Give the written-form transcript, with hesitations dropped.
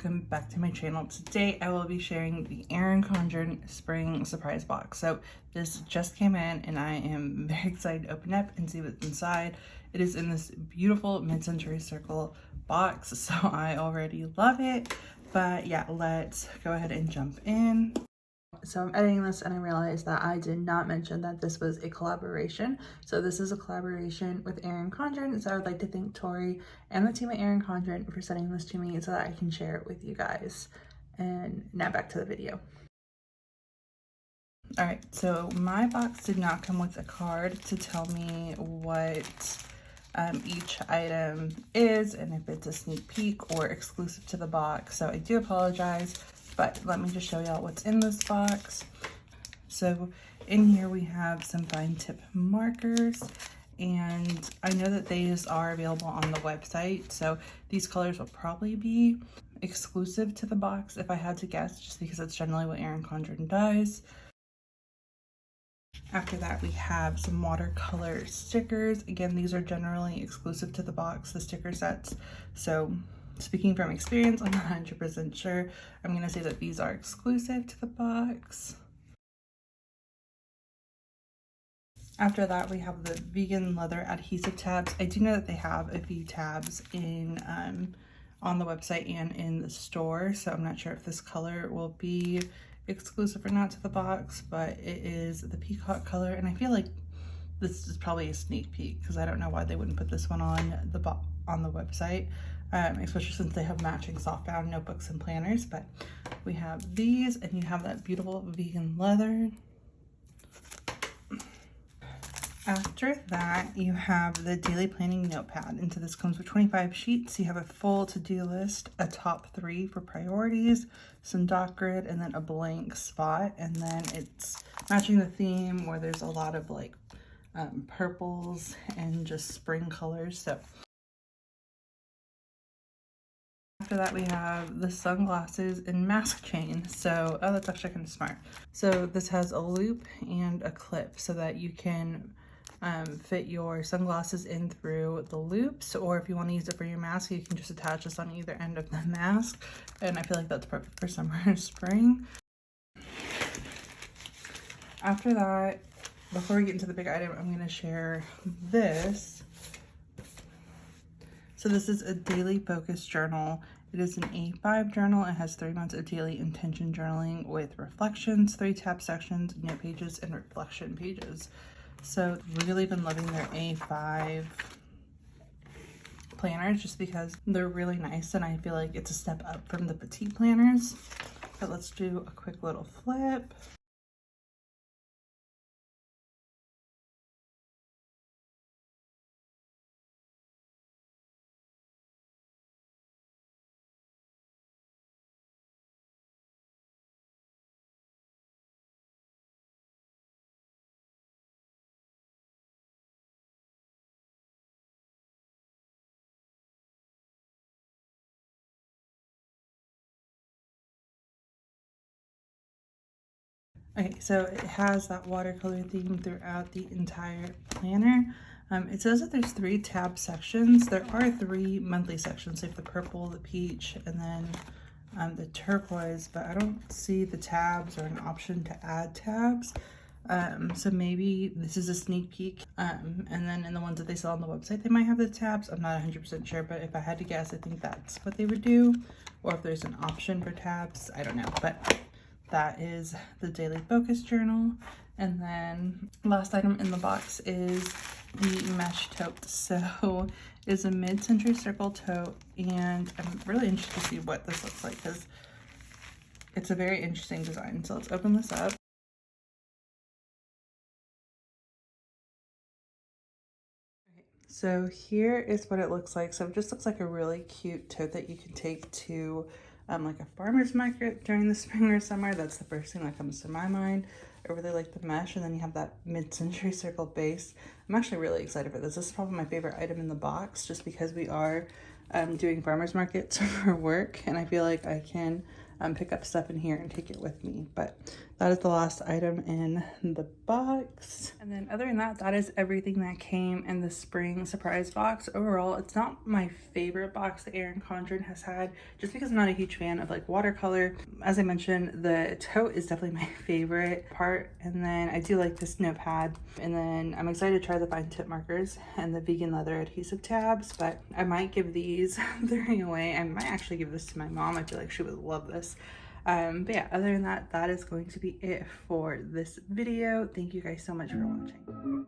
welcome back to my channel. Today I will be sharing the Erin Condren spring surprise box. So this just came in and I am very excited to open up and see what's inside. It is in this beautiful mid-century circle box, so I already love it. But yeah, let's go ahead and jump in. So I'm editing this and I realized that I did not mention that this was a collaboration. So this is a collaboration with Erin Condren. So I would like to thank Tori and the team at Erin Condren for sending this to me so that I can share it with you guys. And now back to the video. All right, so my box did not come with a card to tell me what each item is and if it's a sneak peek or exclusive to the box. So I do apologize. But let me just show y'all what's in this box. So in here we have some fine tip markers, and I know that these are available on the website. So these colors will probably be exclusive to the box if I had to guess, just because that's generally what Erin Condren does. After that, we have some watercolor stickers. Again, these are generally exclusive to the box, the sticker sets. So speaking from experience, I'm not 100% sure. I'm going to say that these are exclusive to the box. After that, we have the vegan leather adhesive tabs. I do know that they have a few tabs in on the website and in the store, so I'm not sure if this color will be exclusive or not to the box, but it is the peacock color, and I feel like this is probably a sneak peek because I don't know why they wouldn't put this one on the website. Especially since they have matching softbound notebooks and planners. But we have these, and you have that beautiful vegan leather. After that, you have the daily planning notepad, and so this comes with 25 sheets. You have a full to-do list, a top 3 for priorities, some dot grid, and then a blank spot. And then it's matching the theme where there's a lot of like purples and just spring colors. So after that, we have the sunglasses and mask chain. So, oh, that's actually kind of smart. So this has a loop and a clip so that you can fit your sunglasses in through the loops, or if you want to use it for your mask, you can just attach this on either end of the mask. And I feel like that's perfect for summer and spring. After that, before we get into the big item, I'm going to share this. So this is a daily focus journal. It is an A5 journal. It has 3 months of daily intention journaling with reflections, 3 tab sections, note pages, and reflection pages. So really been loving their A5 planners just because they're really nice, and I feel like it's a step up from the petite planners. But let's do a quick little flip. Okay, so it has that watercolor theme throughout the entire planner. It says that there's 3 tab sections. There are 3 monthly sections, like the purple, the peach, and then the turquoise, but I don't see the tabs or an option to add tabs. So maybe this is a sneak peek. And then in the ones that they sell on the website, they might have the tabs. I'm not 100% sure, but if I had to guess, I think that's what they would do. Or if there's an option for tabs, I don't know. But that is the daily focus journal. And then last item in the box is the mesh tote. So it's a mid-century circle tote, and I'm really interested to see what this looks like because it's a very interesting design. So let's open this up. So here is what it looks like. So it just looks like a really cute tote that you can take to like a farmer's market during the spring or summer. That's the first thing that comes to my mind. I really like the mesh, and then you have that mid-century circle base. I'm actually really excited for this. This is probably my favorite item in the box just because we are doing farmer's markets for work, and I feel like I can pick up stuff in here and take it with me. But that is the last item in the box. And then other than that, that is everything that came in the spring surprise box. Overall, it's not my favorite box that Erin Condren has had, just because I'm not a huge fan of like watercolor. As I mentioned, the tote is definitely my favorite part. And then I do like this notepad. And then I'm excited to try the fine tip markers and the vegan leather adhesive tabs, but I might give these throwing away. I might actually give this to my mom. I feel like she would love this. But yeah, other than that, that is going to be it for this video. Thank you guys so much for watching.